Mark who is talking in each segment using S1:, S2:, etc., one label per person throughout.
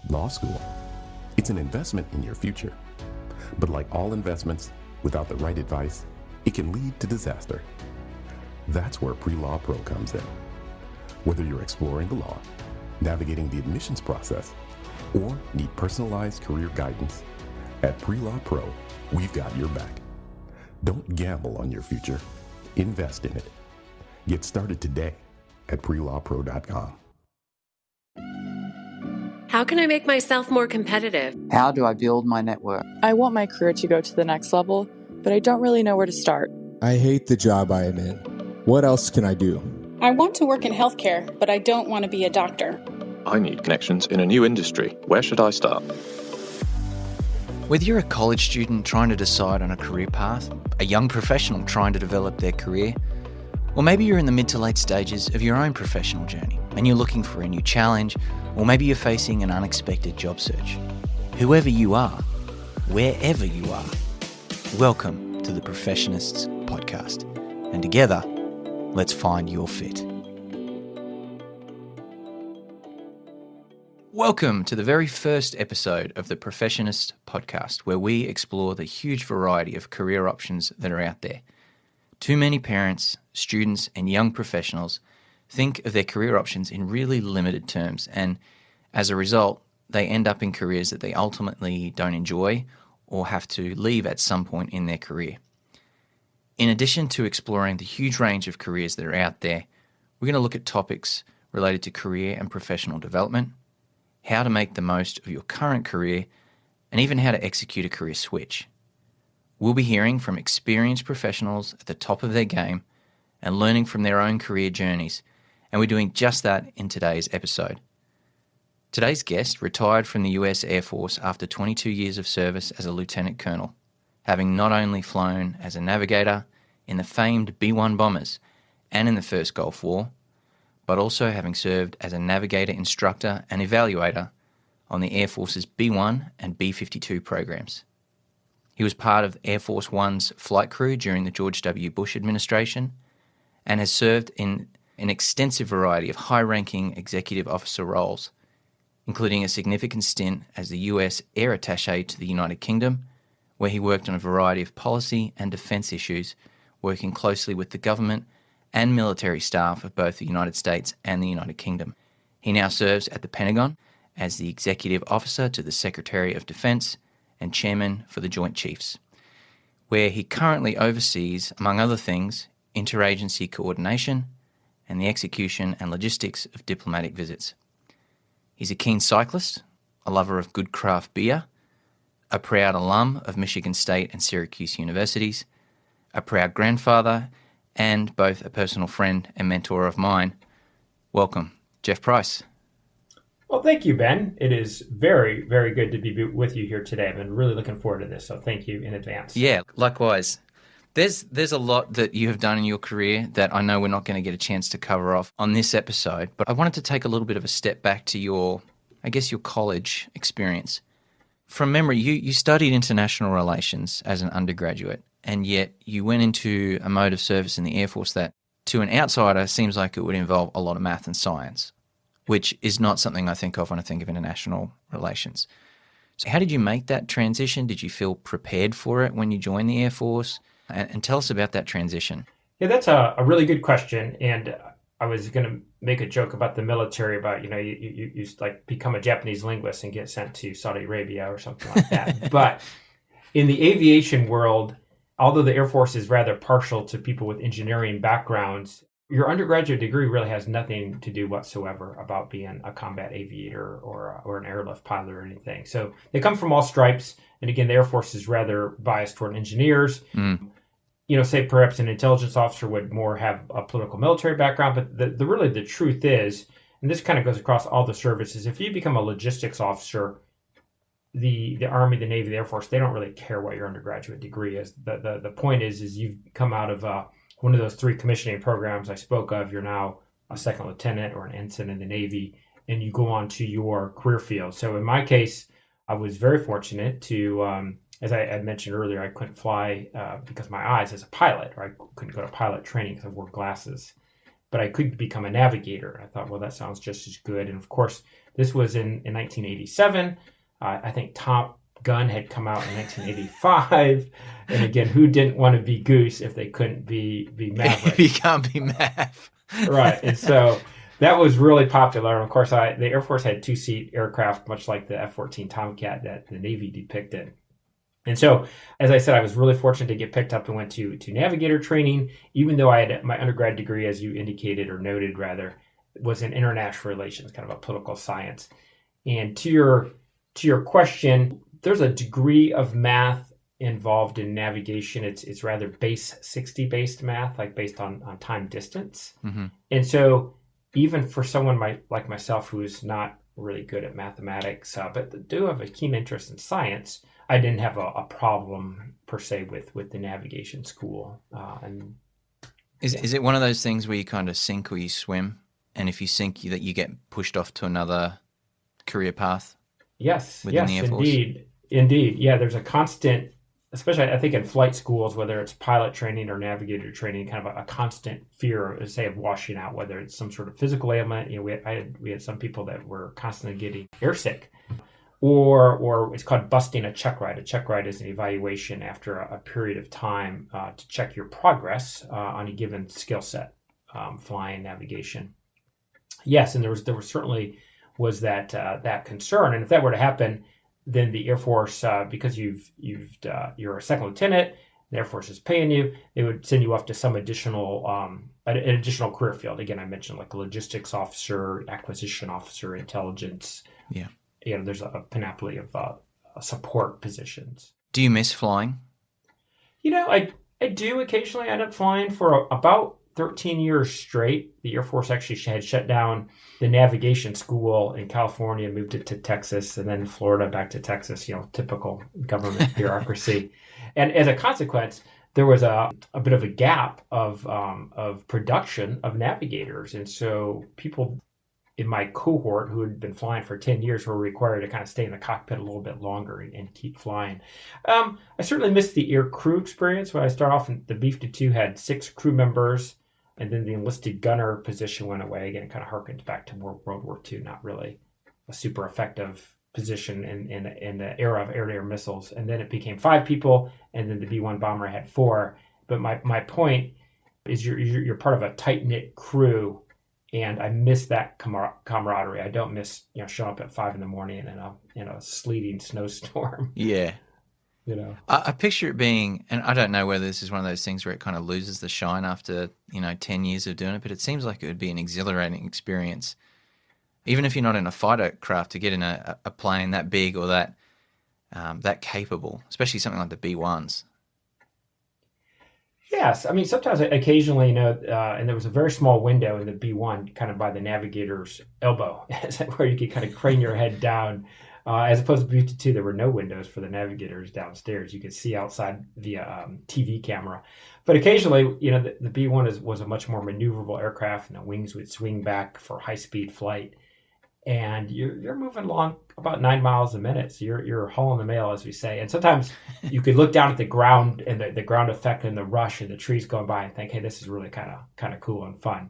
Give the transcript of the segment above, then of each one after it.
S1: Law school. It's an investment in your future. But like all investments, without the right advice, it can lead to disaster. That's where PreLawPro comes in. Whether you're exploring the law, navigating the admissions process, or need personalized career guidance, at PreLawPro, we've got your back. Don't gamble on your future. Invest in it. Get started today at PreLawPro.com.
S2: How can I make myself more competitive?
S3: How do I build my network?
S4: I want my career to go to the next level, but I don't really know where to start.
S5: I hate the job I am in. What else can I do?
S6: I want to work in healthcare, but I don't want to be a doctor.
S7: I need connections in a new industry. Where should I start?
S8: Whether you're a college student trying to decide on a career path, a young professional trying to develop their career, or maybe you're in the mid to late stages of your own professional journey and you're looking for a new challenge, or maybe you're facing an unexpected job search. Whoever you are, wherever you are, welcome to the Professionists podcast. And together, let's find your fit. Welcome to the very first episode of the Professionist podcast, where we explore the huge variety of career options that are out there. Too many parents, students, and young professionals think of their career options in really limited terms, and as a result, they end up in careers that they ultimately don't enjoy or have to leave at some point in their career. In addition to exploring the huge range of careers that are out there, we're going to look at topics related to career and professional development, how to make the most of your current career, and even how to execute a career switch. We'll be hearing from experienced professionals at the top of their game and learning from their own career journeys, and we're doing just that in today's episode. Today's guest retired from the US Air Force after 22 years of service as a lieutenant colonel, having not only flown as a navigator in the famed B-1 bombers and in the First Gulf War, but also having served as a navigator instructor and evaluator on the Air Force's B-1 and B-52 programs. He was part of Air Force One's flight crew during the George W. Bush administration and has served in an extensive variety of high-ranking executive officer roles, including a significant stint as the US Air Attache to the United Kingdom, where he worked on a variety of policy and defence issues, working closely with the government and military staff of both the United States and the United Kingdom. He now serves at the Pentagon as the Executive Officer to the Secretary of Defense and Chairman for the Joint Chiefs, where he currently oversees, among other things, interagency coordination and the execution and logistics of diplomatic visits. He's a keen cyclist, a lover of good craft beer, a proud alum of Michigan State and Syracuse universities, a proud grandfather, and both a personal friend and mentor of mine. Welcome, Jeff Price.
S9: Well, thank you, Ben. It is very, very good to be with you here today. I've been really looking forward to this, so thank you in advance.
S8: Yeah, likewise. There's a lot that you have done in your career that I know we're not going to get a chance to cover off on this episode, but I wanted to take a little bit of a step back to your college experience. From memory, you studied international relations as an undergraduate, and yet you went into a mode of service in the Air Force that, to an outsider, seems like it would involve a lot of math and science, which is not something I think of when I think of international relations. So how did you make that transition? Did you feel prepared for it when you joined the Air Force? And tell us about that transition.
S9: Yeah, that's a really good question. And I was going to make a joke about the military, about, you like become a Japanese linguist and get sent to Saudi Arabia or something like that. But in the aviation world, although the Air Force is rather partial to people with engineering backgrounds, your undergraduate degree really has nothing to do whatsoever about being a combat aviator or an airlift pilot or anything. So they come from all stripes. And again, the Air Force is rather biased toward engineers. Say perhaps an intelligence officer would more have a political military background. But the truth is, and this kind of goes across all the services, if you become a logistics officer, the Army, the Navy, the Air Force, they don't really care what your undergraduate degree is. The point is you've come out of one of those three commissioning programs I spoke of. You're now a second lieutenant or an ensign in the Navy, and you go on to your career field. So in my case, I was very fortunate to, as I had mentioned earlier, I couldn't fly because of my eyes as a pilot, or I couldn't go to pilot training because I wore glasses. But I could become a navigator. I thought, well, that sounds just as good. And of course, This was in 1987. I think Top Gun had come out in 1985. And again, who didn't want to be Goose if they couldn't be Maverick?
S8: You can't be Mav.
S9: Right. And so that was really popular. And of course, the Air Force had two-seat aircraft, much like the F-14 Tomcat that the Navy depicted. And so, as I said, I was really fortunate to get picked up and went to navigator training, even though I had my undergrad degree, as you indicated or noted rather, was in international relations, kind of a political science. And to your question, there's a degree of math involved in navigation. It's rather base 60 based math, like based on time distance.
S8: Mm-hmm.
S9: And so even for someone like myself who's not really good at mathematics, but do have a keen interest in science, I didn't have a problem per se with the navigation school.
S8: Is it one of those things where you kind of sink or you swim? And if you sink, you get pushed off to another career path?
S9: Yes,
S8: within the Air Force?
S9: Indeed. Yeah, there's a constant, especially I think in flight schools, whether it's pilot training or navigator training, kind of a constant fear, say, of washing out, whether it's some sort of physical ailment. We had some people that were constantly getting airsick, or it's called busting a check ride. A check ride is an evaluation after a period of time to check your progress on a given skill set, flying, navigation. Yes, and there was certainly was that concern, and if that were to happen, then the Air Force, because you're a second lieutenant, the Air Force is paying you, they would send you off to some additional an additional career field. Again, I mentioned like a logistics officer, acquisition officer, intelligence.
S8: Yeah.
S9: There's a panoply of support positions.
S8: Do you miss flying?
S9: I do occasionally end up flying for about 13 years straight. The Air Force actually had shut down the navigation school in California, moved it to Texas, and then Florida back to Texas, typical government bureaucracy. And as a consequence, there was a bit of a gap of production of navigators. And so people in my cohort who had been flying for 10 years were required to kind of stay in the cockpit a little bit longer and keep flying. I certainly missed the air crew experience. When I started off, the B-52 had 6 crew members, and then the enlisted gunner position went away. Again, it kind of harkens back to World War II, not really a super effective position in the era of air-to-air missiles. And then it became 5 people, and then the B-1 bomber had 4. But my point is you're part of a tight-knit crew, and I miss that camaraderie. I don't miss showing up at 5 a.m. in a sleeting snowstorm.
S8: Yeah. I picture it being, and I don't know whether this is one of those things where it kind of loses the shine after 10 years of doing it, but it seems like it would be an exhilarating experience, even if you're not in a fighter craft, to get in a plane that big or that capable, especially something like the B-1s.
S9: Yes, I mean sometimes, occasionally, and there was a very small window in the B-1, kind of by the navigator's elbow, where you could kind of crane your head down. As opposed to B-52, there were no windows for the navigators downstairs. You could see outside via TV camera. But occasionally, the B-1 was a much more maneuverable aircraft, and the wings would swing back for high-speed flight. And you're moving along about 9 miles a minute. So you're hauling the mail, as we say. And sometimes you could look down at the ground and the ground effect and the rush and the trees going by and think, hey, this is really kind of cool and fun.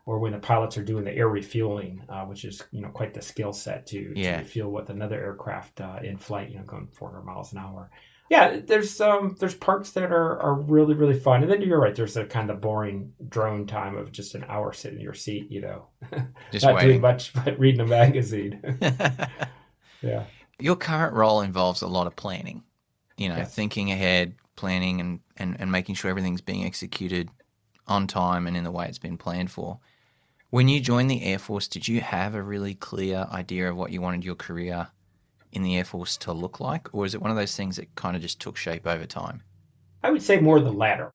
S9: Or when the pilots are doing the air refueling, which is quite the skill set to refuel with another aircraft in flight, going 400 miles an hour. Yeah, there's parts that are really, really fun. And then you're right, there's a kind of boring drone time of just an hour sitting in your seat,
S8: just
S9: not
S8: waiting.
S9: doing much but reading a magazine. Yeah.
S8: Your current role involves a lot of planning,
S9: Yes.
S8: thinking ahead, planning and making sure everything's being executed on time and in the way it's been planned for. When you joined the Air Force, did you have a really clear idea of what you wanted your career in the Air Force to look like? Or is it one of those things that kind of just took shape over time?
S9: I would say more the latter.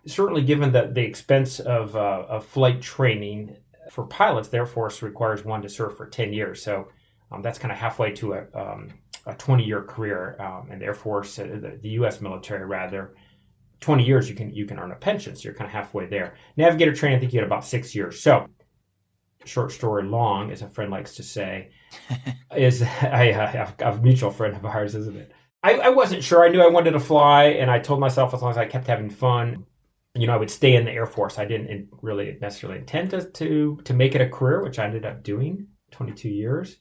S9: Certainly given the expense of flight training for pilots, the Air Force requires one to serve for 10 years. So that's kind of halfway to a 20-year career in the Air Force, the U.S. military rather. 20 years you can earn a pension, so you're kind of halfway there. Navigator training, I think you had about 6 years. So, short story long, as a friend likes to say, is I have a mutual friend of ours, isn't it? I wasn't sure. I knew I wanted to fly, and I told myself as long as I kept having fun, I would stay in the Air Force. I didn't really necessarily intend to make it a career, which I ended up doing. 22 years.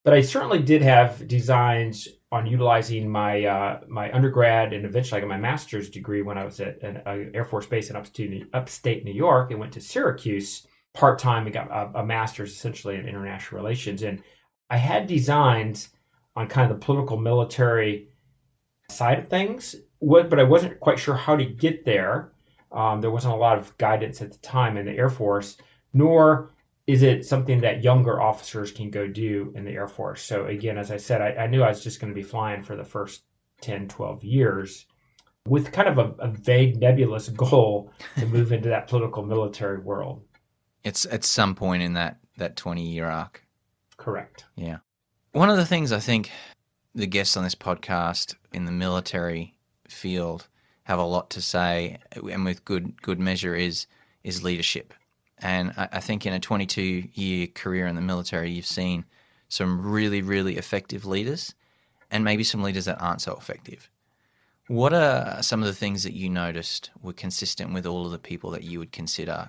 S9: But I certainly did have designs on utilizing my my undergrad, and eventually I got my master's degree when I was at an Air Force base in upstate New York, and went to Syracuse part-time and got a master's essentially in international relations. And I had designs on kind of the political military side of things, but I wasn't quite sure how to get there. There wasn't a lot of guidance at the time in the Air Force, nor is it something that younger officers can go do in the Air Force. So again, as I said, I knew I was just going to be flying for the first 10, 12 years with kind of a vague, nebulous goal to move into that political military world.
S8: It's at some point in that 20-year arc.
S9: Correct.
S8: Yeah. One of the things I think the guests on this podcast in the military field have a lot to say, and with good measure, is leadership. And I think in a 22-year career in the military, you've seen some really, really effective leaders and maybe some leaders that aren't so effective. What are some of the things that you noticed were consistent with all of the people that you would consider,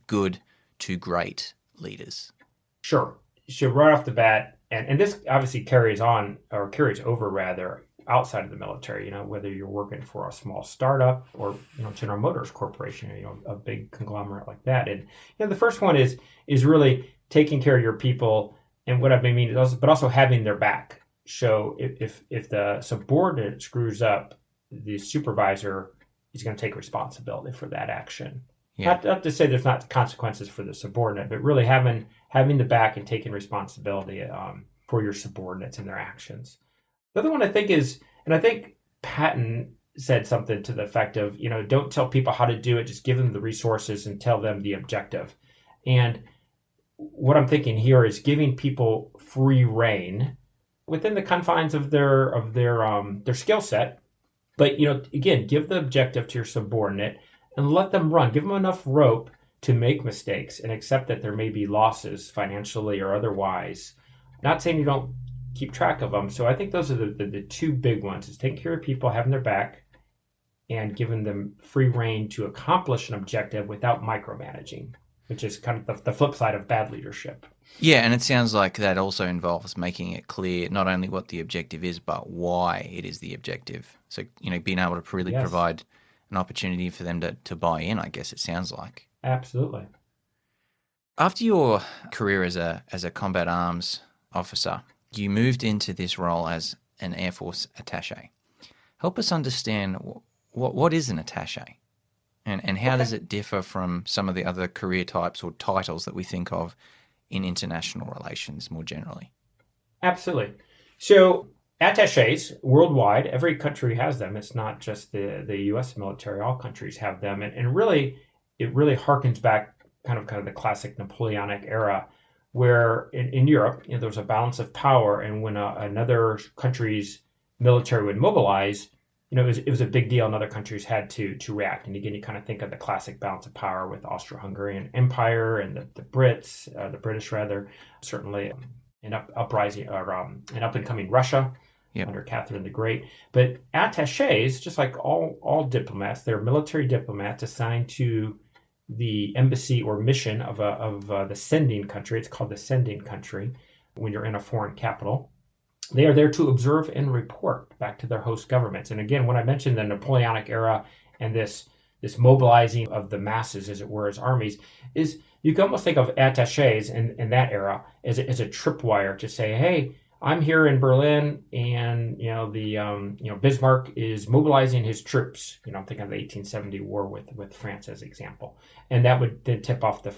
S8: good to great leaders?
S9: Sure. So right off the bat, and this obviously carries over rather outside of the military, whether you're working for a small startup or, General Motors Corporation, a big conglomerate like that. And, the first one is really taking care of your people. And what I mean is also, but also having their back. So if the subordinate screws up, the supervisor is going to take responsibility for that action. Yeah. Not to say there's not consequences for the subordinate, but really having the back and taking responsibility for your subordinates and their actions. The other one I think is, and I think Patton said something to the effect of, don't tell people how to do it, just give them the resources and tell them the objective. And what I'm thinking here is giving people free rein within the confines of their skill set. But, again, give the objective to your subordinate and let them run. Give them enough rope to make mistakes and accept that there may be losses financially or otherwise. Not saying you don't keep track of them. So I think those are the two big ones, is taking care of people, having their back, and giving them free rein to accomplish an objective without micromanaging, which is kind of the flip side of bad leadership.
S8: Yeah, and it sounds like that also involves making it clear not only what the objective is, but why it is the objective. So, being able to really provide an opportunity for them to buy in, I guess it sounds like.
S9: Absolutely.
S8: After your career as a combat arms officer, you moved into this role as an Air Force Attache. Help us understand what is an attache, and how does it differ from some of the other career types or titles that we think of in international relations more generally?
S9: Absolutely. So attaches worldwide, every country has them. It's not just the U.S. military. All countries have them. And really, it really harkens back kind of the classic Napoleonic era, where in Europe, there was a balance of power, and when another country's military would mobilize, it was a big deal, and other countries had to react. And again, you kind of think of the classic balance of power with Austro-Hungarian Empire and the British rather, certainly an uprising or an up-and-coming Russia under Catherine the Great. But attaches, just like all diplomats, they're military diplomats assigned to the embassy or mission of the sending country. It's called the sending country when you're in a foreign capital. They are there to observe and report back to their host governments. And again, when I mentioned the Napoleonic era and this mobilizing of the masses, as it were, as armies, is you can almost think of attaches in that era as a tripwire to say, hey, I'm here in Berlin, and Bismarck is mobilizing his troops. I'm thinking of the 1870 war with France as an example, and that would then tip off the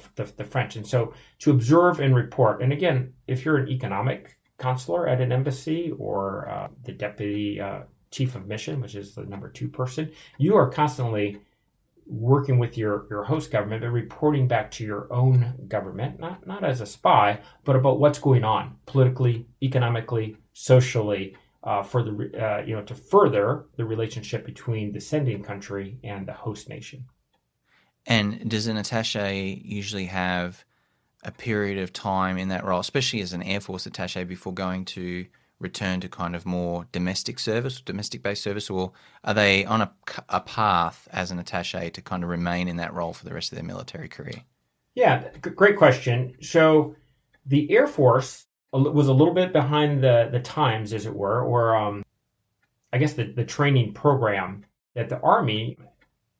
S9: French. And so to observe and report. And again, if you're an economic consular at an embassy or the deputy chief of mission, which is the number 2 person, you are constantly working with your host government, but reporting back to your own government, not as a spy, but about what's going on politically, economically, socially, to further the relationship between the sending country and the host nation.
S8: And does an attaché usually have a period of time in that role, especially as an Air Force attaché, before going to return to kind of more domestic service, domestic-based service, or are they on a path as an attaché to kind of remain in that role for the rest of their military career?
S9: Yeah, great question. So The Air Force was a little bit behind the times, as it were, or I guess the training program that the Army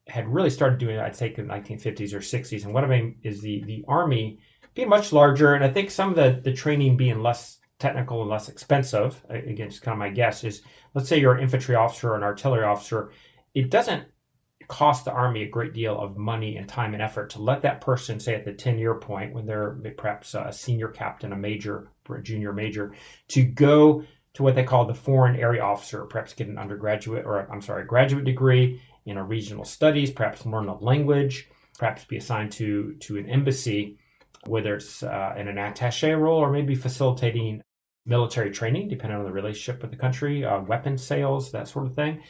S9: had really started doing, I'd say, in the 1950s or 60s. And what I mean is the Army being much larger, and I think some of the training being less technical and less expensive. Again, just kind of my guess is, let's say you're an infantry officer or an artillery officer, it doesn't cost the Army a great deal of money and time and effort to let that person, say at the 10-year point, when they're perhaps a senior captain, a major, or a junior major, to go to what they call the foreign area officer, perhaps get an graduate degree in a regional studies, perhaps learn a language, perhaps be assigned to an embassy, whether it's in an attaché role or maybe facilitating military training, depending on the relationship with the country, weapons sales, that sort of thing.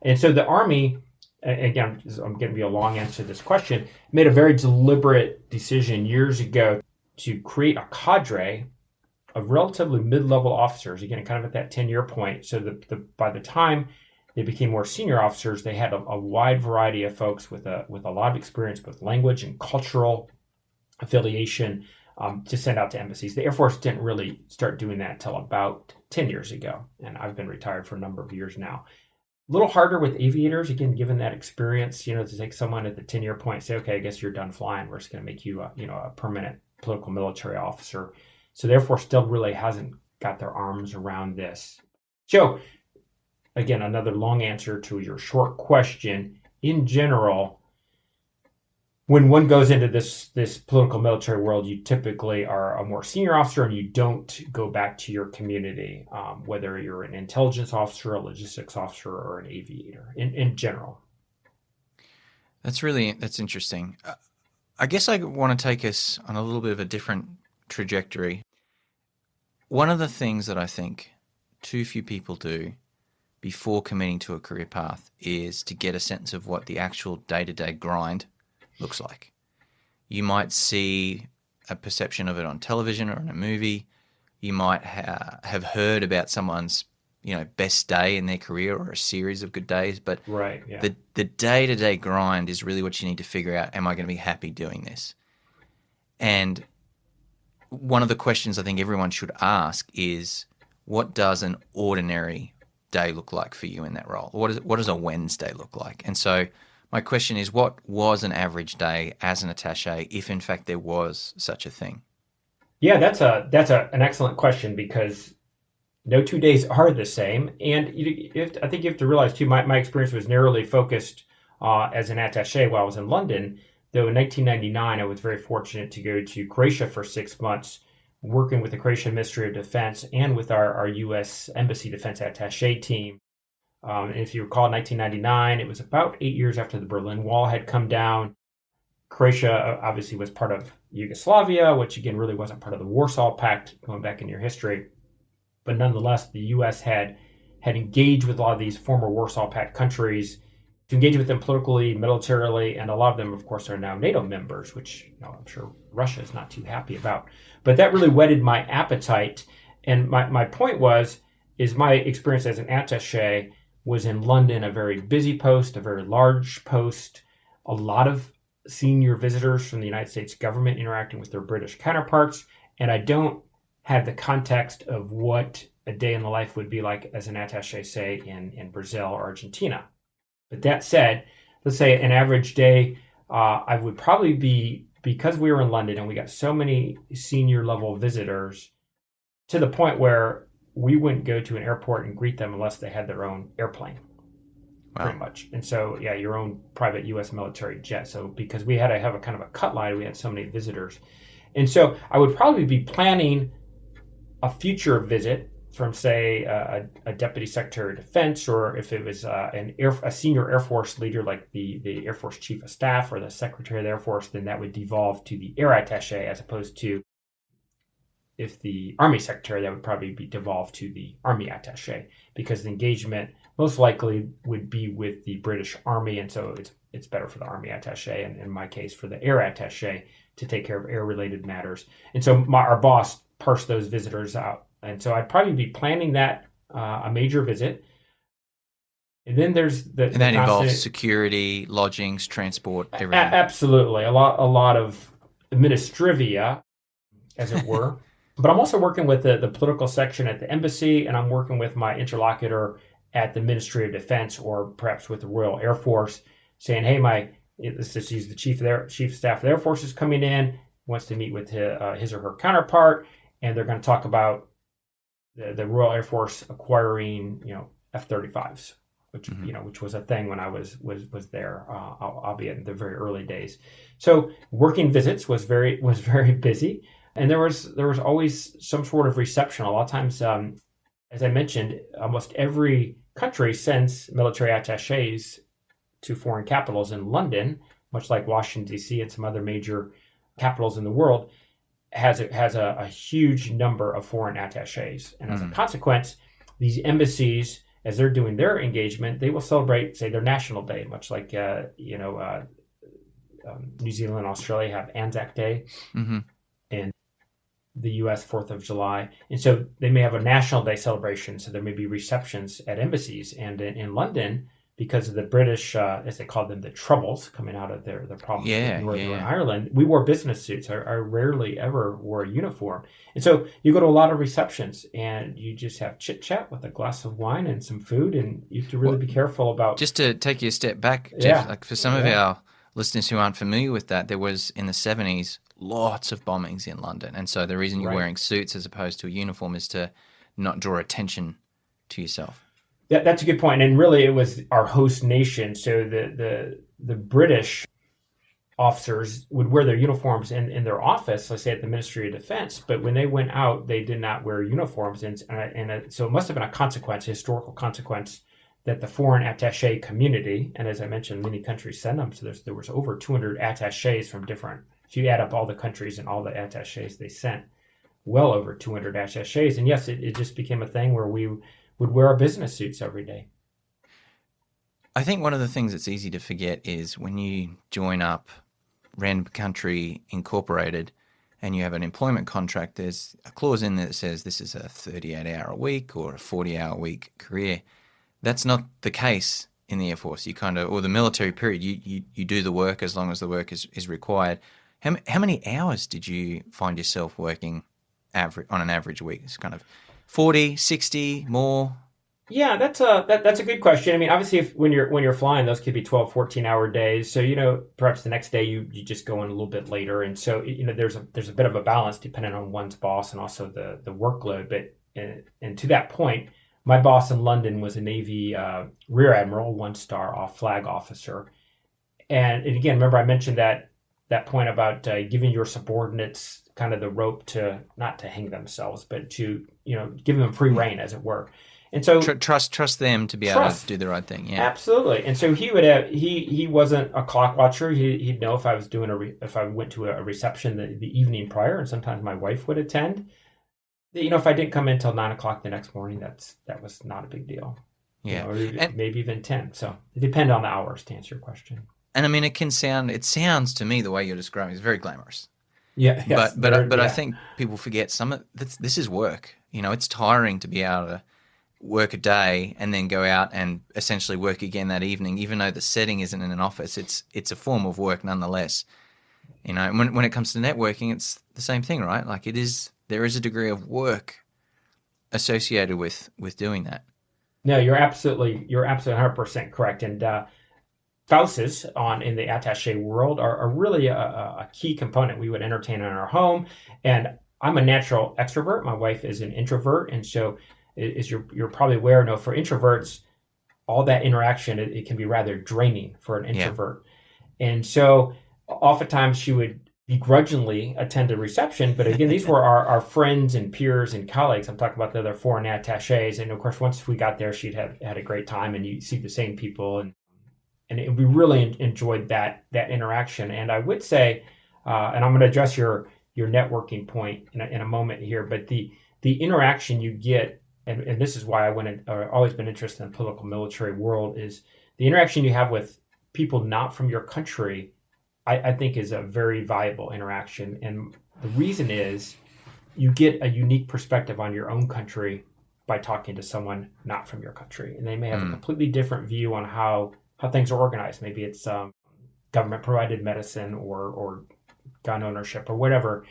S9: And so the Army, again, I'm going to be a long answer to this question, made a very deliberate decision years ago to create a cadre of relatively mid-level officers, again, kind of at that 10-year point, so that by the time they became more senior officers, they had a wide variety of folks with a lot of experience with language and cultural affiliation to send out to embassies. The Air Force didn't really start doing that until about 10 years ago, and I've been retired for a number of years now. A little harder with aviators, again, given that experience, to take someone at the 10-year point and say, okay, I guess you're done flying. We're just going to make you a permanent political military officer. So the Air Force still really hasn't got their arms around this. So, again, another long answer to your short question. In general, when one goes into this political military world, you typically are a more senior officer and you don't go back to your community, whether you're an intelligence officer, a logistics officer, or an aviator, in general.
S8: That's interesting. I guess I want to take us on a little bit of a different trajectory. One of the things that I think too few people do before committing to a career path is to get a sense of what the actual day-to-day grind looks like. You might see a perception of it on television or in a movie. You might have heard about someone's, best day in their career or a series of good days. But
S9: right, yeah.
S8: the day-to-day grind is really what you need to figure out. Am I going to be happy doing this? And one of the questions I think everyone should ask is, what does an ordinary day look like for you in that role? What does a Wednesday look like? And so my question is, what was an average day as an attaché, if in fact there was such a thing?
S9: Yeah, that's an excellent question, because no 2 days are the same. And I think you have to realize too, my experience was narrowly focused as an attaché while I was in London. Though in 1999, I was very fortunate to go to Croatia for 6 months, working with the Croatian Ministry of Defense and with our U.S. Embassy Defense Attaché team. And if you recall, 1999, it was about 8 years after the Berlin Wall had come down. Croatia obviously was part of Yugoslavia, which again really wasn't part of the Warsaw Pact, going back in your history. But nonetheless, the U.S. had engaged with a lot of these former Warsaw Pact countries to engage with them politically, militarily, and a lot of them, of course, are now NATO members, which I'm sure Russia is not too happy about. But that really whetted my appetite. And my point is my experience as an attaché was in London, a very busy post, a very large post, a lot of senior visitors from the United States government interacting with their British counterparts. And I don't have the context of what a day in the life would be like as an attaché, say, in Brazil or Argentina. But that said, let's say an average day, I would probably be, because we were in London and we got so many senior level visitors, to the point where we wouldn't go to an airport and greet them unless they had their own airplane. Wow. Pretty much. And so, yeah, your own private U.S. military jet. So because we had to have a kind of a cut line, we had so many visitors. And so I would probably be planning a future visit from, say, a deputy secretary of defense, or if it was a senior Air Force leader like the Air Force chief of staff or the secretary of the Air Force, then that would devolve to the air attaché, as opposed to, if the Army secretary, that would probably be devolved to the Army attaché, because the engagement most likely would be with the British Army, and so it's better for the Army attaché, and in my case for the air attaché, to take care of air-related matters. And so our boss parsed those visitors out, and so I'd probably be planning that a major visit. And then there's
S8: and that involves security, lodgings, transport, everything.
S9: Absolutely, a lot of administrivia, as it were. But I'm also working with the political section at the embassy, and I'm working with my interlocutor at the Ministry of Defense, or perhaps with the Royal Air Force, saying, hey, let's just use the chief of staff of the Air Force is coming in, wants to meet with his or her counterpart, and they're going to talk about the Royal Air Force acquiring, F-35s, which was a thing when I was there, albeit in the very early days. So working visits was very busy, and there was always some sort of reception. A lot of times, as I mentioned, almost every country sends military attachés to foreign capitals in London, much like Washington, D.C. and some other major capitals in the world, has a huge number of foreign attachés. And as a consequence, these embassies, as they're doing their engagement, they will celebrate, say, their national day, much like, New Zealand and Australia have Anzac Day, and the U.S. 4th of July. And so they may have a National Day celebration, so there may be receptions at embassies. And in London, because of the British, as they call them, the Troubles coming out of their problems with Northern Ireland, we wore business suits. I rarely ever wore a uniform. And so you go to a lot of receptions and you just have chit-chat with a glass of wine and some food, and you have to really be careful about...
S8: Just to take you a step back, Jeff, like for some of our listeners who aren't familiar with that, there was, in the 70s, lots of bombings in London. And so the reason you're wearing suits as opposed to a uniform is to not draw attention to yourself.
S9: That's a good point. And really, it was our host nation. So the British officers would wear their uniforms in their office, let's say at the Ministry of Defense. But when they went out, they did not wear uniforms. And so it must have been a historical consequence, that the foreign attaché community, and as I mentioned, many countries send them. So there was over 200 attachés from different, if you add up all the countries and all the attachés they sent, well over 200 attachés. And yes, it just became a thing where we would wear our business suits every day.
S8: I think one of the things that's easy to forget is when you join up Random Country Incorporated and you have an employment contract, there's a clause in there that says this is a 38-hour week or a 40-hour week career. That's not the case in the Air Force. You or the military period, you do the work as long as the work is required. How many hours did you find yourself working on an average week? It's kind of 40, 60, more?
S9: Yeah, that's a good question. I mean, obviously, when you're flying, those could be 12, 14-hour days. So, perhaps the next day you just go in a little bit later. And so, there's a bit of a balance depending on one's boss and also the workload. But and to that point, my boss in London was a Navy Rear Admiral, 1-star off-flag officer. And again, remember I mentioned that point about giving your subordinates kind of the rope to, not to hang themselves, but to, give them free rein, as it were. And so
S8: trust them to be able to do the right thing. Yeah,
S9: absolutely. And so he would have, he wasn't a clock watcher. He'd know if I was if I went to a reception the evening prior, and sometimes my wife would attend. If I didn't come in until 9 o'clock the next morning, that was not a big deal.
S8: Yeah,
S9: or maybe even 10. So it depends on the hours, to answer your question.
S8: And I mean, it sounds to me the way you're describing is very glamorous.
S9: Yeah, yes,
S8: but I think people forget this is work. It's tiring to be able to work a day and then go out and essentially work again that evening, even though the setting isn't in an office. It's a form of work nonetheless. When it comes to networking, it's the same thing, right? Like there is a degree of work associated with doing that.
S9: No, you're absolutely 100% correct. And spouses in the attaché world are really a key component. We would entertain in our home, and I'm a natural extrovert. My wife is an introvert, and so as you're probably aware, for introverts, all that interaction it can be rather draining for an introvert. Yeah. And so oftentimes she would begrudgingly attend a reception, but again, these were our friends and peers and colleagues. I'm talking about the other foreign attachés, and of course, once we got there, she'd had a great time, and you see the same people, and we really enjoyed that interaction. And I would say, and I'm going to address your networking point in a moment here, but the interaction you get, and this is why I've always been interested in the political military world, is the interaction you have with people not from your country, I think is a very valuable interaction. And the reason is you get a unique perspective on your own country by talking to someone not from your country. And they may have a completely different view on how things are organized. Maybe it's government-provided medicine or gun ownership or whatever.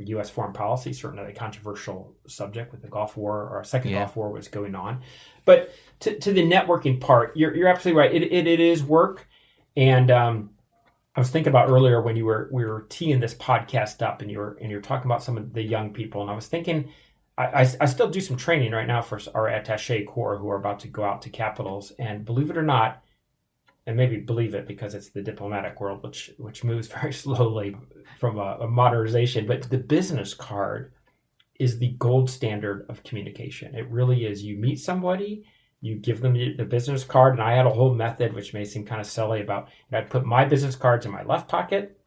S9: U.S. foreign policy, certainly a controversial subject with the Gulf War, or a second Gulf War was going on. But to the networking part, you're absolutely right. It is work. And I was thinking about earlier when we were teeing this podcast up, and you're talking about some of the young people, and I was thinking, I still do some training right now for our attaché corps who are about to go out to capitals, and believe it or not, and maybe believe it because it's the diplomatic world, which moves very slowly from a modernization, but the business card is the gold standard of communication. It really is. You meet somebody, you give them the business card, and I had a whole method which may seem kind of silly about, I'd put my business cards in my left pocket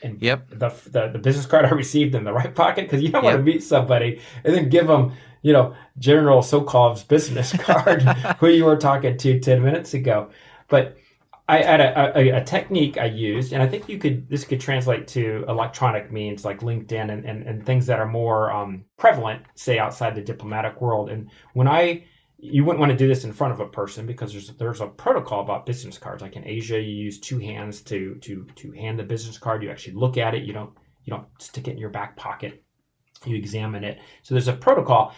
S9: and the business card I received in the right pocket, because you don't want to meet somebody and then give them, General Sokov's business card who you were talking to 10 minutes ago. But I had a technique I used, and I think this could translate to electronic means like LinkedIn and things that are more prevalent, say, outside the diplomatic world. And you wouldn't want to do this in front of a person, because there's a protocol about business cards. Like in Asia, you use two hands to hand the business card. You actually look at it. You don't stick it in your back pocket. You examine it. So there's a protocol.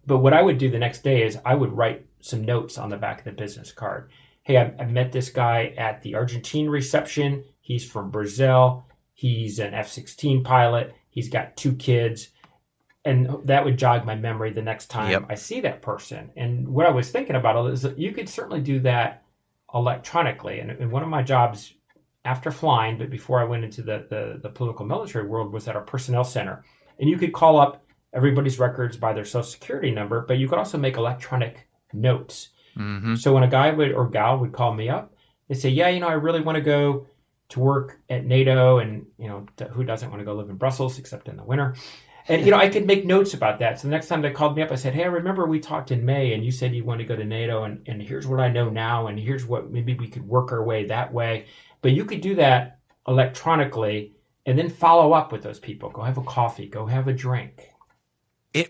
S9: But what I would do the next day is I would write some notes on the back of the business card. Hey, I met this guy at the Argentine reception. He's from Brazil. He's an F-16 pilot. He's got 2 kids. And that would jog my memory the next time I see that person. And what I was thinking about is that you could certainly do that electronically. And one of my jobs after flying, but before I went into the political military world, was at our personnel center. And you could call up everybody's records by their social security number, but you could also make electronic notes. Mm-hmm. So when a guy or gal would call me up, they say, I really want to go to work at NATO, and who doesn't want to go live in Brussels except in the winter? And I could make notes about that. So the next time they called me up, I said, hey, I remember we talked in May, and you said you want to go to NATO, and here's what I know now, and here's what maybe we could work our way that way. But you could do that electronically, and then follow up with those people. Go have a coffee. Go have a drink.
S8: It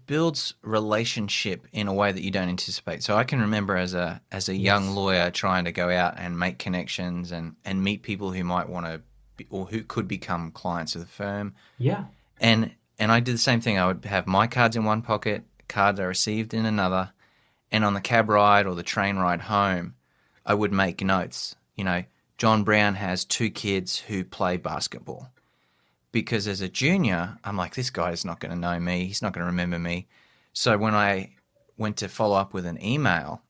S8: builds relationship in a way that you don't anticipate. So I can remember as a young lawyer trying to go out and make connections and meet people who might want to or who could become clients of the firm.
S9: Yeah.
S8: And I did the same thing. I would have my cards in one pocket, cards I received in another, and on the cab ride or the train ride home, I would make notes. John Brown has 2 kids who play basketball. Because as a junior, I'm like, this guy is not going to know me. He's not going to remember me. So when I went to follow up with an email,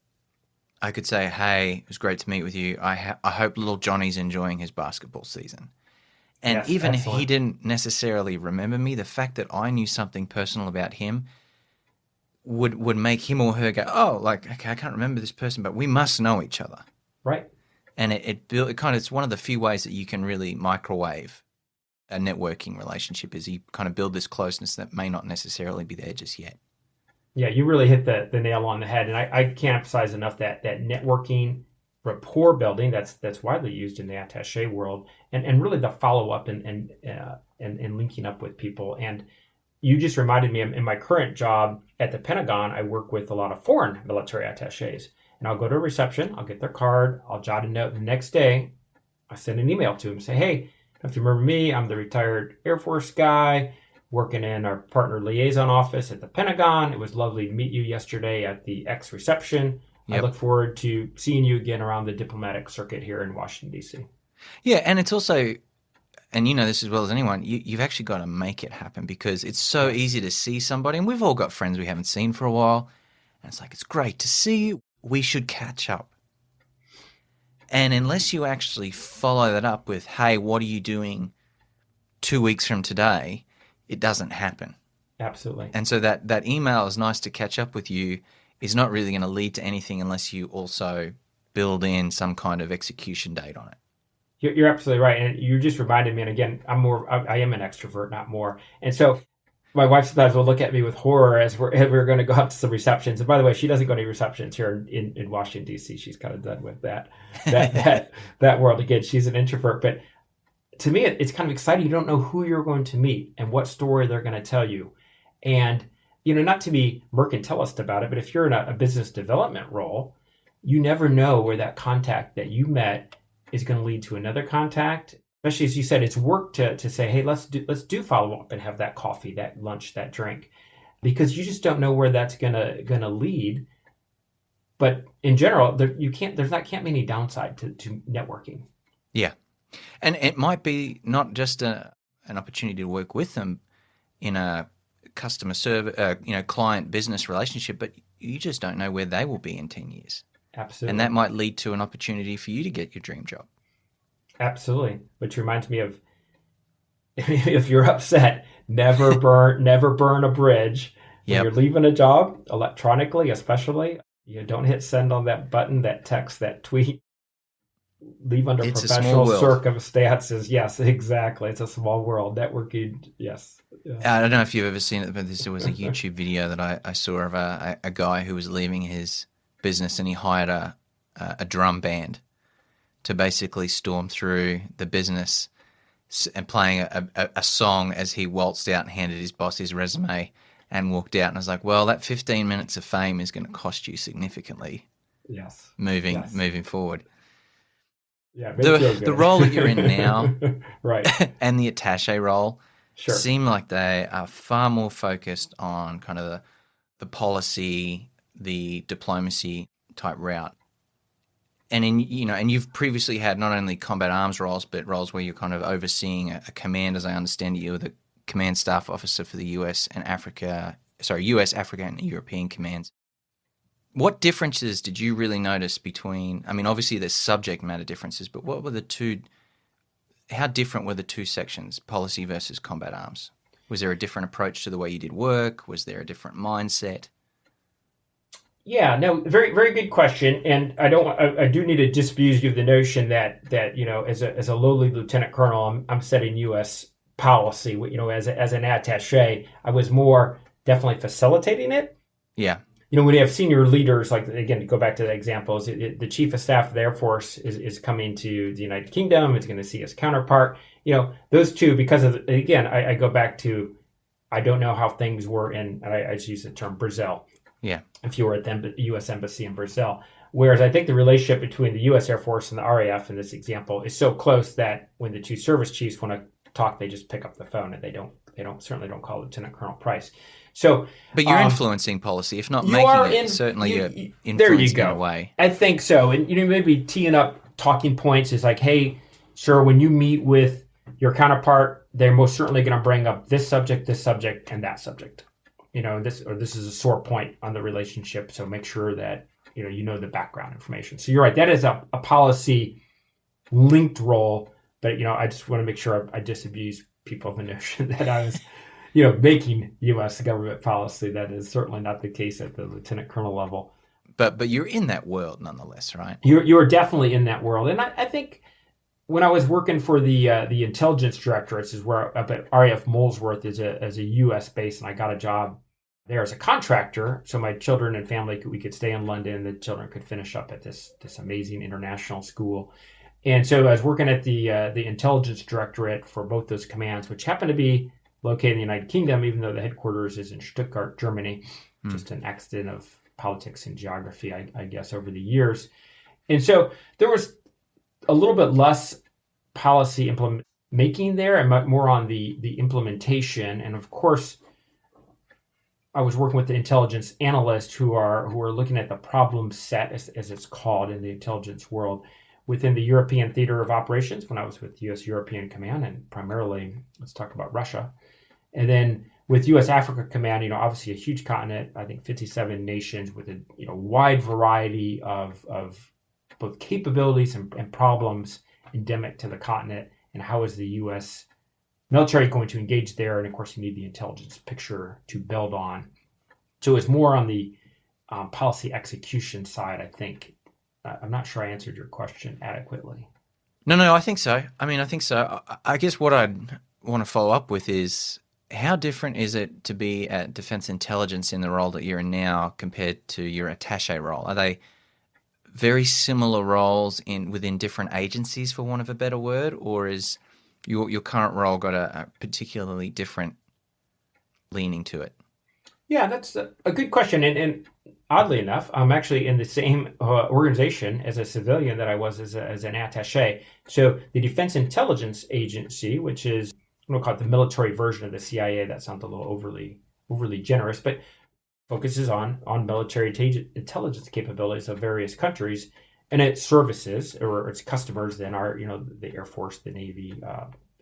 S8: I could say, hey, it was great to meet with you. I hope little Johnny's enjoying his basketball season. And
S9: yes,
S8: even
S9: excellent.
S8: if he didn't necessarily remember me, the fact that I knew something personal about him would make him or her go, okay, I can't remember this person, but we must know each other.
S9: Right.
S8: And it's one of the few ways that you can really microwave a networking relationship, is you kind of build this closeness that may not necessarily be there just yet.
S9: Yeah, you really hit the nail on the head. And I can't emphasize enough that networking, rapport building, that's widely used in the attaché world, and really the follow-up and linking up with people. And you just reminded me, in my current job at the Pentagon, I work with a lot of foreign military attachés. And I'll go to a reception, I'll get their card, I'll jot a note. The next day, I send an email to them, say, hey, if you remember me, I'm the retired Air Force guy working in our partner liaison office at the Pentagon. It was lovely to meet you yesterday at the X reception. Yep. I look forward to seeing you again around the diplomatic circuit here in Washington, D.C.
S8: Yeah, and it's also, and you know this as well as anyone, you've actually got to make it happen, because it's so easy to see somebody, and we've all got friends we haven't seen for a while, and it's like, it's great to see you. We should catch up. And unless you actually follow that up with, hey, what are you doing 2 weeks from today, it doesn't happen.
S9: Absolutely.
S8: And so that email is nice to catch up with you is not really going to lead to anything unless you also build in some kind of execution date on it.
S9: You're absolutely right. And you just reminded me, and again, I am an extrovert, not more. And so my wife sometimes will look at me with horror as we're going to go out to some receptions. And by the way, she doesn't go to any receptions here in Washington, D.C. She's kind of done with that world. Again, she's an introvert. But to me, it's kind of exciting. You don't know who you're going to meet and what story they're going to tell you. And, not to be mercantilist about it, but if you're in a business development role, you never know where that contact that you met is going to lead to another contact especially as you said, it's work to say, hey, let's do follow up and have that coffee, that lunch, that drink, because you just don't know where that's gonna lead. But in general, there can't be any downside to networking.
S8: Yeah. And it might be not just an opportunity to work with them in a customer service, client business relationship, but you just don't know where they will be in 10 years.
S9: Absolutely.
S8: And that might lead to an opportunity for you to get your dream job.
S9: Absolutely. Which reminds me of, if you're upset, never burn a bridge. When you're leaving a job, electronically especially, you don't hit send on that button, that text, that tweet. Leave under professional circumstances. Yes, exactly. It's a small world. Networking, yes. Yeah.
S8: I don't know if you've ever seen it, but there was a YouTube video that I saw of a guy who was leaving his business, and he hired a drum band to basically storm through the business and playing a song as he waltzed out and handed his boss his resume and walked out. And I was like, well, that 15 minutes of fame is going to cost you significantly.
S9: Yes.
S8: Moving forward.
S9: Yeah,
S8: the role that you're in now,
S9: right,
S8: and the attaché role,
S9: sure,
S8: seem like they are far more focused on kind of the policy, the diplomacy type route. And and you've previously had not only combat arms roles, but roles where you're kind of overseeing a command, as I understand it. You're the command staff officer for the US, Africa, and European commands. What differences did you really notice between, I mean, obviously there's subject matter differences, but how different were the two sections, policy versus combat arms? Was there a different approach to the way you did work? Was there a different mindset?
S9: Yeah, no, very, very good question. And I do need to disabuse you of the notion that as a lowly lieutenant colonel, I'm setting U.S. policy. As an attaché, I was more definitely facilitating it.
S8: Yeah.
S9: When you have senior leaders, like, again, to go back to the examples, the chief of staff of the Air Force is coming to the United Kingdom. It's going to see his counterpart. Those two, because of, again, I go back to, I don't know how things were and I just use the term Brazil.
S8: Yeah.
S9: If you were at the U.S. Embassy in Brazil. Whereas I think the relationship between the U.S. Air Force and the RAF in this example is so close that when the two service chiefs want to talk, they just pick up the phone and they certainly don't call Lieutenant Colonel Price. So,
S8: but you're influencing policy, if not making it. Certainly, you're influencing
S9: there you go.
S8: In a way.
S9: I think so, and maybe teeing up talking points is like, hey, sir, when you meet with your counterpart, they're most certainly going to bring up this subject, and that subject. This is a sore point on the relationship. So make sure that you know the background information. So you're right. That is a policy linked role, but I just want to make sure I disabuse people of the notion that I was. Making U.S. government policy. That is certainly not the case at the lieutenant colonel level.
S8: But you're in that world nonetheless, right?
S9: You're definitely in that world. And I think when I was working for the intelligence directorate, this is where up at RAF Molesworth as a U.S. base, and I got a job there as a contractor. So my children and family, we could stay in London. The children could finish up at this amazing international school. And so I was working at the intelligence directorate for both those commands, which happened to be located in the United Kingdom, even though the headquarters is in Stuttgart, Germany. Just an accident of politics and geography, I guess, over the years. And so there was a little bit less policy making there and more on the implementation. And of course, I was working with the intelligence analysts who are looking at the problem set, as it's called in the intelligence world, within the European theater of operations when I was with U.S. European Command, and primarily, let's talk about Russia. And then with U.S. Africa Command, obviously a huge continent, I think 57 nations with a wide variety of both capabilities and problems endemic to the continent, and how is the U.S. military going to engage there? And of course, you need the intelligence picture to build on. So it's more on the policy execution side, I think. I'm not sure I answered your question adequately.
S8: No, I think so. I think so. I guess what I'd want to follow up with is, how different is it to be at Defense Intelligence in the role that you're in now compared to your attaché role? Are they very similar roles within different agencies, for want of a better word, or is your current role got a particularly different leaning to it?
S9: Yeah, that's a good question. And oddly enough, I'm actually in the same organization as a civilian that I was as an attaché. So the Defense Intelligence Agency, which is, we'll call it the military version of the CIA. That sounds a little overly generous, but focuses on military intelligence capabilities of various countries, and its services or its customers then are, the Air Force, the Navy,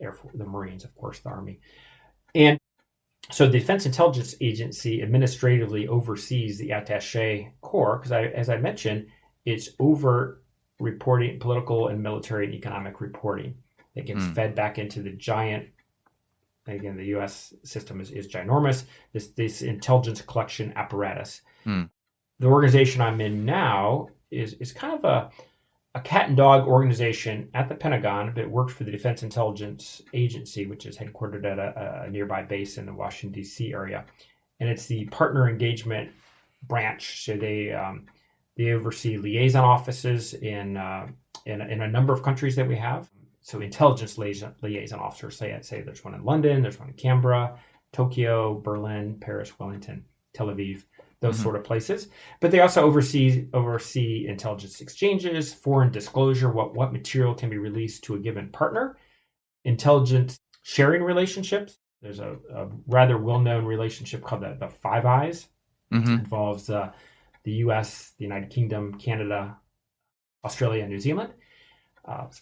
S9: Air Force, the Marines, of course, the Army. And so the Defense Intelligence Agency administratively oversees the attaché corps, because as I mentioned, it's over reporting, political and military and economic reporting that gets fed back into the giant. Again, the U.S. system is ginormous. This intelligence collection apparatus. The organization I'm in now is kind of a cat and dog organization at the Pentagon, but it works for the Defense Intelligence Agency, which is headquartered at a nearby base in the Washington, D.C. area. And it's the partner engagement branch. So they oversee liaison offices in a number of countries that we have. So intelligence liaison officers, say there's one in London, there's one in Canberra, Tokyo, Berlin, Paris, Wellington, Tel Aviv, those sort of places. But they also oversee intelligence exchanges, foreign disclosure, what material can be released to a given partner, intelligence sharing relationships. There's a rather well-known relationship called the Five Eyes. It involves the U.S., the United Kingdom, Canada, Australia, and New Zealand.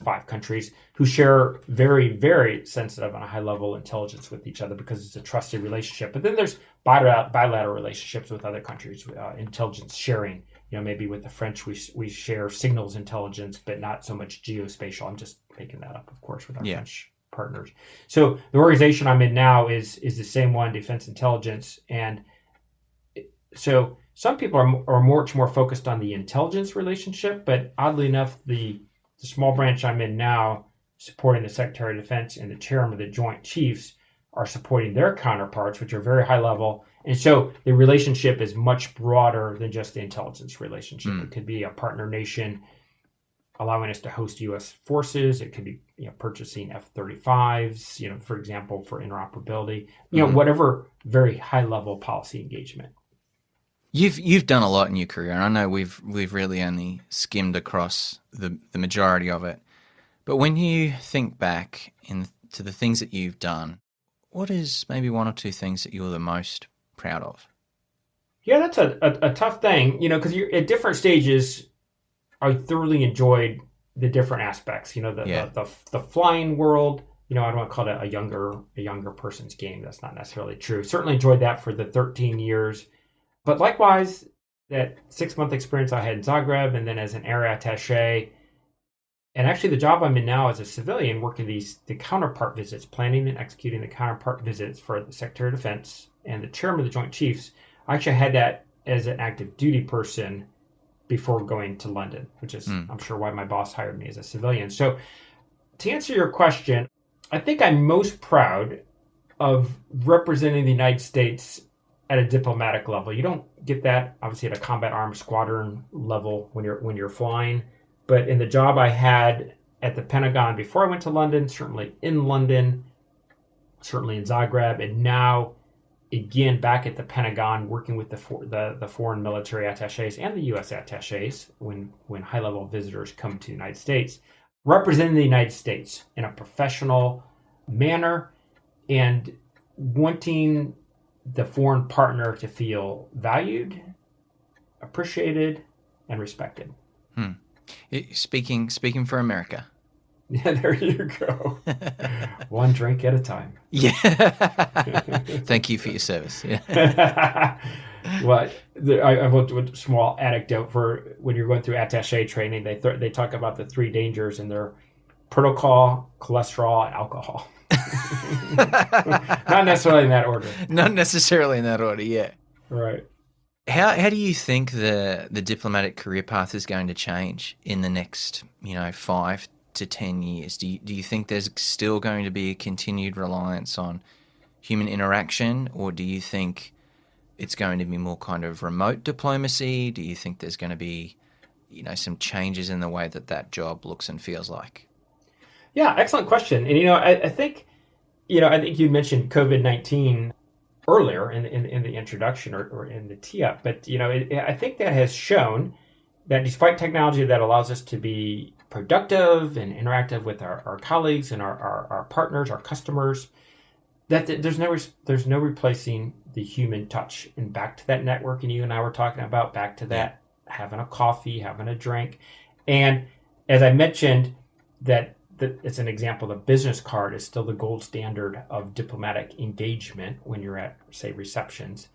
S9: 5 countries who share very, very sensitive and high-level intelligence with each other because it's a trusted relationship. But then there's bilateral relationships with other countries, intelligence sharing. Maybe with the French, we share signals intelligence, but not so much geospatial. I'm just making that up, of course, with our French partners. So the organization I'm in now is the same one, Defense Intelligence. And so some people are much more focused on the intelligence relationship, but oddly enough, the small branch I'm in now, supporting the Secretary of Defense and the Chairman of the Joint Chiefs, are supporting their counterparts, which are very high level. And so the relationship is much broader than just the intelligence relationship. It could be a partner nation allowing us to host U.S. forces. It could be purchasing F-35s, for example, for interoperability. Whatever very high level policy engagement.
S8: You've done a lot in your career, and I know we've really only skimmed across the majority of it. But when you think back to the things that you've done, what is maybe one or two things that you're the most proud of?
S9: Yeah, that's a tough thing, because you're at different stages. I thoroughly enjoyed the different aspects. The flying world. I don't want to call it a younger person's game. That's not necessarily true. Certainly enjoyed that for the 13 years. But likewise, that 6-month experience I had in Zagreb and then as an air attaché, and actually the job I'm in now as a civilian, working the counterpart visits, planning and executing the counterpart visits for the Secretary of Defense and the Chairman of the Joint Chiefs. I actually had that as an active duty person before going to London, which is, I'm sure, why my boss hired me as a civilian. So to answer your question, I think I'm most proud of representing the United States at a diplomatic level. You don't get that obviously at a combat arms squadron level when you're flying, but in the job I had at the Pentagon before I went to London, certainly in London, certainly in Zagreb, and now again back at the Pentagon working with the foreign military attachés and the U.S. attachés when high-level visitors come to the United States, representing the United States in a professional manner and wanting the foreign partner to feel valued, appreciated, and respected.
S8: Speaking for America.
S9: Yeah, there you go. One drink at a time.
S8: Yeah. Thank you for your service. Yeah.
S9: Well, I've looked with a small anecdote for when you're going through attaché training. They talk about the 3 dangers, and they're protocol, cholesterol, and alcohol. Not necessarily in that order.
S8: Not necessarily in that order, yeah.
S9: Right.
S8: How do you think the diplomatic career path is going to change in the next 5 to 10 years? Do you think there's still going to be a continued reliance on human interaction, or do you think it's going to be more kind of remote diplomacy? Do you think there's going to be some changes in the way that job looks and feels like? Yeah,
S9: excellent question. And I think you mentioned COVID-19. earlier in the introduction or in the tee up. But, I think that has shown that despite technology that allows us to be productive and interactive with our colleagues and our partners, our customers, that there's no replacing the human touch. And back to that networking you and I were talking about, back to that having a coffee, having a drink. And as I mentioned, that it's an example, the business card is still the gold standard of diplomatic engagement when you're at, say, receptions.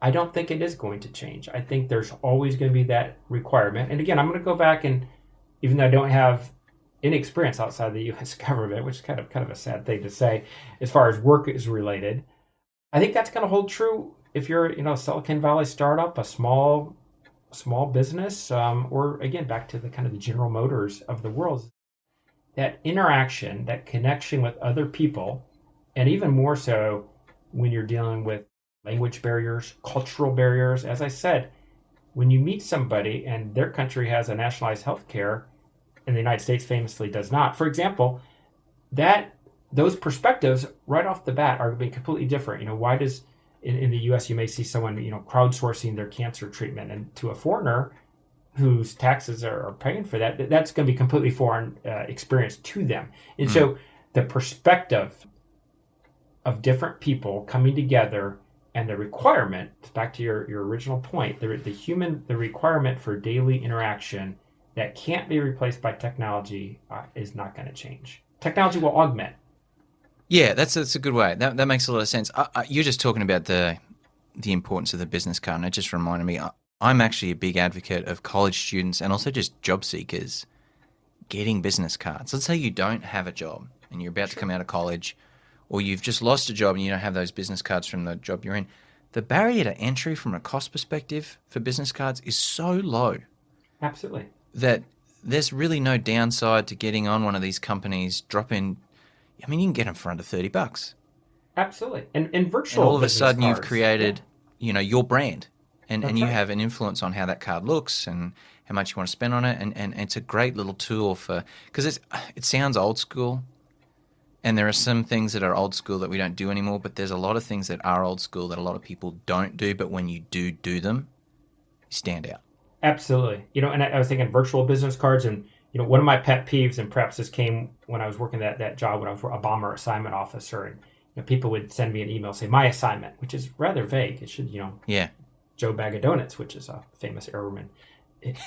S9: I don't think it is going to change. I think there's always going to be that requirement. And again, I'm going to go back, and even though I don't have any experience outside the U.S. government, which is kind of a sad thing to say, as far as work is related, I think that's going to hold true if you're, a Silicon Valley startup, a small business, or again, back to the kind of the General Motors of the world. That interaction, that connection with other people, and even more so when you're dealing with language barriers, cultural barriers. As I said, when you meet somebody and their country has a nationalized health care and the United States famously does not, for example, those perspectives right off the bat are being completely different. Why does in the U.S. you may see someone crowdsourcing their cancer treatment, and to a foreigner whose taxes are paying for that's going to be completely foreign experience to them. And so the perspective of different people coming together and the requirement, back to your original point, the requirement for daily interaction that can't be replaced by technology is not going to change. Technology will augment.
S8: Yeah, that's a good way. That makes a lot of sense. You're just talking about the importance of the business card, and it just reminded me, I'm actually a big advocate of college students and also just job seekers getting business cards. Let's say you don't have a job and you're about to come out of college, or you've just lost a job and you don't have those business cards from the job you're in. The barrier to entry from a cost perspective for business cards is so low.
S9: Absolutely.
S8: That there's really no downside to getting on one of these companies, you can get them for under $30.
S9: Absolutely. And virtual
S8: and all of a sudden
S9: cards,
S8: you've created, your brand. And you have an influence on how that card looks and how much you want to spend on it. And it's a great little tool because it sounds old school. And there are some things that are old school that we don't do anymore, but there's a lot of things that are old school that a lot of people don't do. But when you do them, you stand out.
S9: Absolutely. And I was thinking virtual business cards, and, one of my pet peeves, and perhaps this came when I was working that job when I was a bomber assignment officer, and people would send me an email, say, my assignment, which is rather vague. It should, Joe Bag of Donuts, which is a famous airman.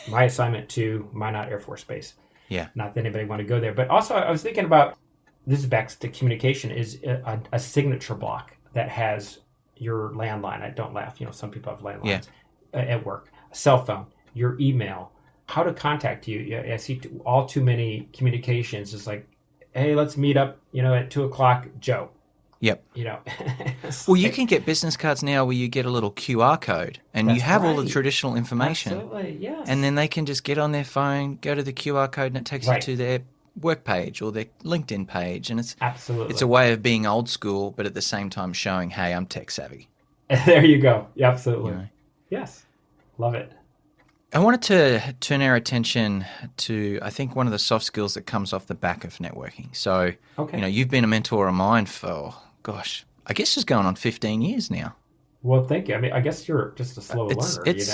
S9: My assignment to Minot Air Force Base.
S8: Yeah.
S9: Not that anybody want to go there. But also I was thinking about, this is back to communication, is a signature block that has your landline. I don't laugh. Some people have landlines at work. A cell phone, your email, how to contact you. I see all too many communications. It's like, hey, let's meet up, at 2:00, Joe.
S8: Yep. Well, you can get business cards now where you get a little QR code and you have all the traditional information.
S9: Absolutely, yes.
S8: And then they can just get on their phone, go to the QR code, and it takes you to their work page or their LinkedIn page. And it's a way of being old school, but at the same time showing, hey, I'm tech savvy.
S9: There you go. Yeah, absolutely. Yes. Love it.
S8: I wanted to turn our attention to, I think, one of the soft skills that comes off the back of networking. So, you've been a mentor of mine for, I guess it's going on 15 years now.
S9: Well, thank you. I mean, I guess you're just a slow learner.
S8: It's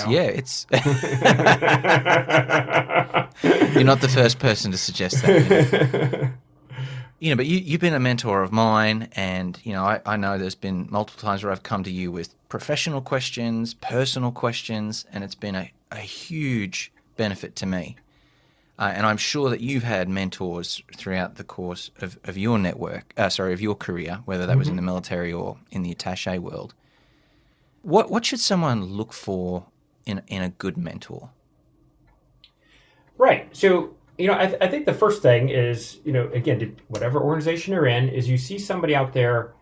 S8: You're not the first person to suggest that. But you've been a mentor of mine, and, I know there's been multiple times where I've come to you with professional questions, personal questions, and it's been a huge benefit to me. And I'm sure that you've had mentors throughout the course of your of your career, whether that was in the military or in the attaché world. What should someone look for in a good mentor?
S9: Right. So, I think the first thing is, again, whatever organization you're in, is you see somebody out there,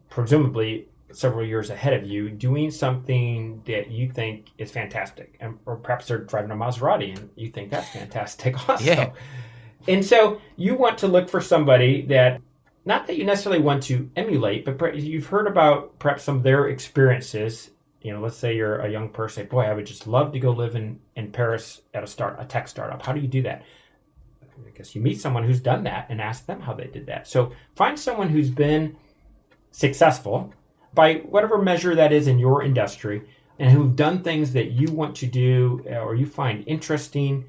S9: presumably several years ahead of you, doing something that you think is fantastic. Or perhaps they're driving a Maserati and you think that's fantastic also. Yeah. And so you want to look for somebody that, not that you necessarily want to emulate, but you've heard about perhaps some of their experiences. Let's say you're a young person, boy, I would just love to go live in Paris at a tech startup. How do you do that? I guess you meet someone who's done that and ask them how they did that. So find someone who's been successful by whatever measure that is in your industry, and who've done things that you want to do or you find interesting,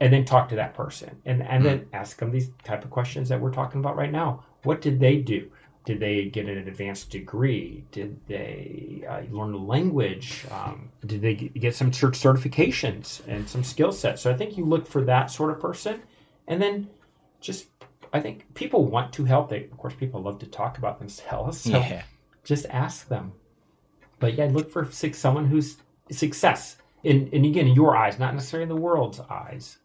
S9: and then talk to that person and then ask them these type of questions that we're talking about right now. What did they do? Did they get an advanced degree? Did they learn a language? Did they get some certifications and some skill sets? So I think you look for that sort of person. And then I think people want to help. Of course, people love to talk about themselves. So just ask them. But yeah, look for someone who's success. And again, in your eyes, not necessarily in the world's eyes.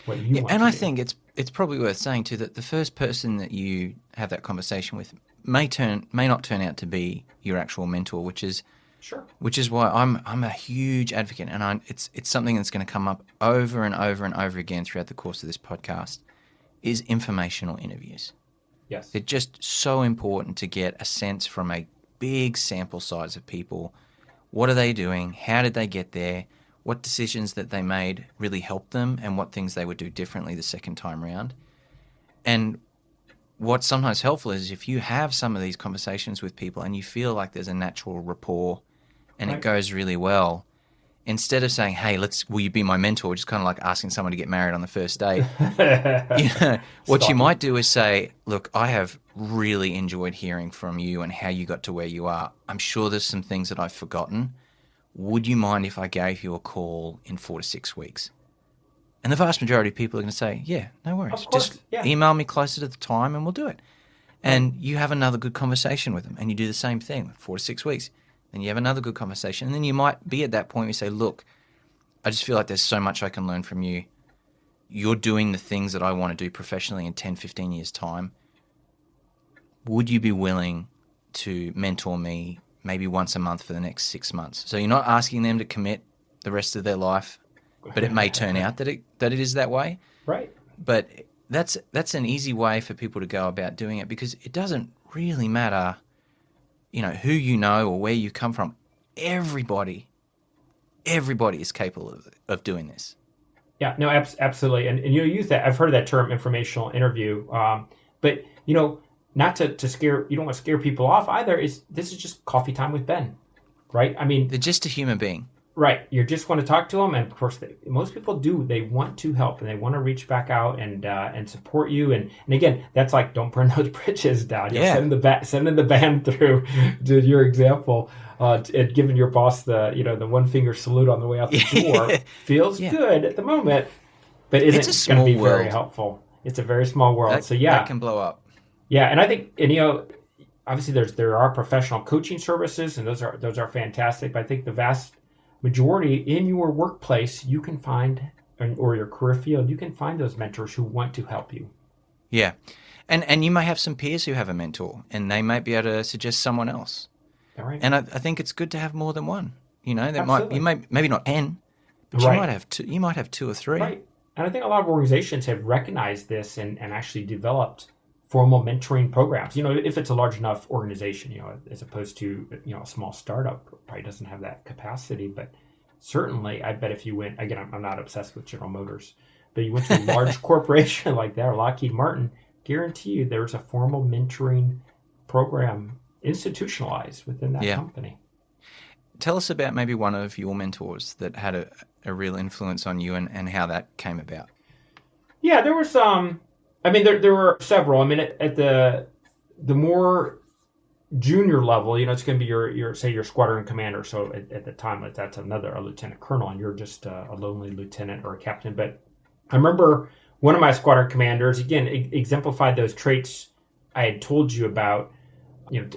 S9: What you want
S8: and
S9: to
S8: I
S9: do.
S8: think it's probably worth saying too that the first person that you have that conversation with may not turn out to be your actual mentor, which is why I'm a huge advocate, and it's something that's going to come up over and over and over again throughout the course of this podcast, is informational interviews.
S9: Yes.
S8: They're just so important to get a sense from a big sample size of people. What are they doing? How did they get there? What decisions that they made really helped them, and what things they would do differently the second time around. And what's sometimes helpful is if you have some of these conversations with people and you feel like there's a natural rapport and it goes really well, instead of saying, hey, will you be my mentor, just kind of like asking someone to get married on the first date, what you might do is say, look, I have really enjoyed hearing from you and how you got to where you are. I'm sure there's some things that I've forgotten. Would you mind if I gave you a call in 4 to 6 weeks? And the vast majority of people are going to say, yeah, no worries. Just email me closer to the time and we'll do it. And you have another good conversation with them, and you do the same thing, 4 to 6 weeks. Then you have another good conversation. And then you might be at that point where you say, look, I just feel like there's so much I can learn from you. You're doing the things that I want to do professionally in 10, 15 years' time. Would you be willing to mentor me maybe once a month for the next 6 months? So you're not asking them to commit the rest of their life, but it may turn out that it is that way.
S9: Right.
S8: But that's an easy way for people to go about doing it, because it doesn't really matter, who you know or where you come from. Everybody is capable of doing this.
S9: Yeah, no, absolutely. And you use that. I've heard of that term, informational interview. But, not to scare, you don't want to scare people off either. This is just coffee time with Ben, right? I mean,
S8: they're just a human being.
S9: Right. You just want to talk to them. And of course, most people do. They want to help and they want to reach back out and support you. And again, that's like, don't burn those bridges down. Send the band through to your example. And giving your boss the one finger salute on the way out the door feels good at the moment, but isn't going to be very helpful. It's a very small world.
S8: That can blow up.
S9: Yeah. And I think, obviously there are professional coaching services, and those are fantastic. But I think the vast majority in your workplace, you can find, or your career field, you can find those mentors who want to help you.
S8: Yeah. And you may have some peers who have a mentor, and they might be able to suggest someone else.
S9: All right.
S8: And I think it's good to have more than one. You
S9: Absolutely.
S8: maybe not 10, but you might have 2. You might have 2 or 3.
S9: Right. And I think a lot of organizations have recognized this and actually developed formal mentoring programs. If it's a large enough organization, as opposed to a small startup, probably doesn't have that capacity. But certainly, I bet if you went, again, I'm not obsessed with General Motors, but you went to a large corporation like that, or Lockheed Martin, guarantee you there's a formal mentoring program institutionalized within that company.
S8: Tell us about maybe one of your mentors that had a real influence on you and how that came about. Yeah,
S9: there was there were several. At the more junior level, it's going to be your squadron commander. So at the time, that's a lieutenant colonel, and you're just a lonely lieutenant or a captain. But I remember one of my squadron commanders, again, exemplified those traits I had told you about.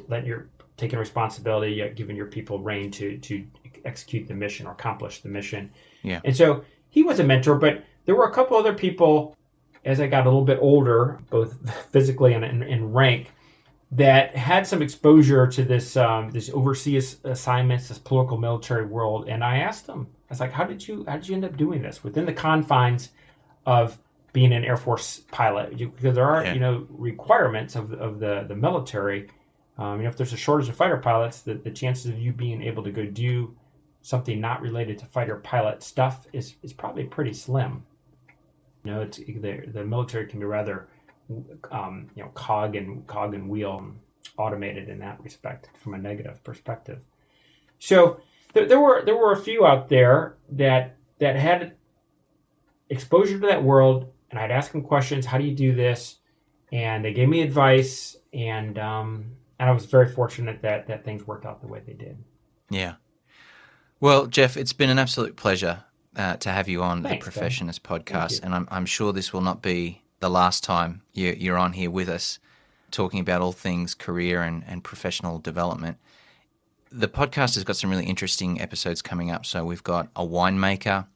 S9: That you're taking responsibility, giving your people reign to execute the mission or accomplish the mission.
S8: Yeah.
S9: And so he was a mentor, but there were a couple other people as I got a little bit older, both physically and in rank, that had some exposure to this overseas assignments, this political military world. And I asked them, I was like, how did you end up doing this within the confines of being an Air Force pilot? Because there are, requirements of the military. If there's a shortage of fighter pilots, the chances of you being able to go do something not related to fighter pilot stuff is probably pretty slim. The military can be rather, cog and wheel automated in that respect from a negative perspective. So there were a few out there that had exposure to that world, and I'd ask them questions. How do you do this? And they gave me advice, and I was very fortunate that things worked out the way they did.
S8: Yeah. Well, Jeff, it's been an absolute pleasure to have you on
S9: Thanks,
S8: the Professionist podcast,
S9: Thank
S8: and I'm sure this will not be the last time you're on here with us talking about all things career and professional development. The podcast has got some really interesting episodes coming up. So we've got a winemaker.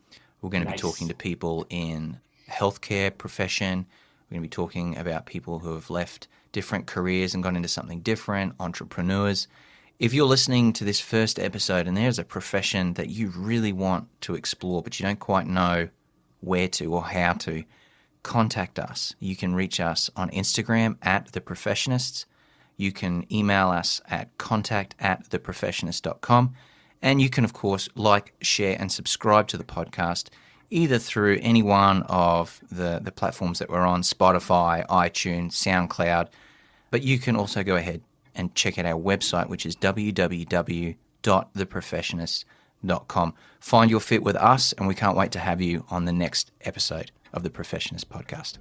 S8: We're going to be talking to people in healthcare profession. We're going to be talking about people who have left different careers and gone into something different, entrepreneurs. If you're listening to this first episode and there's a profession that you really want to explore but you don't quite know where to or how to, contact us. You can reach us on Instagram at theprofessionists. You can email us at contact@theprofessionist.com. And you can, of course, like, share, and subscribe to the podcast either through any one of the platforms that we're on, Spotify, iTunes, SoundCloud. But you can also go ahead and check out our website, which is www.theprofessionist.com. Find your fit with us, and we can't wait to have you on the next episode of the Professionist podcast.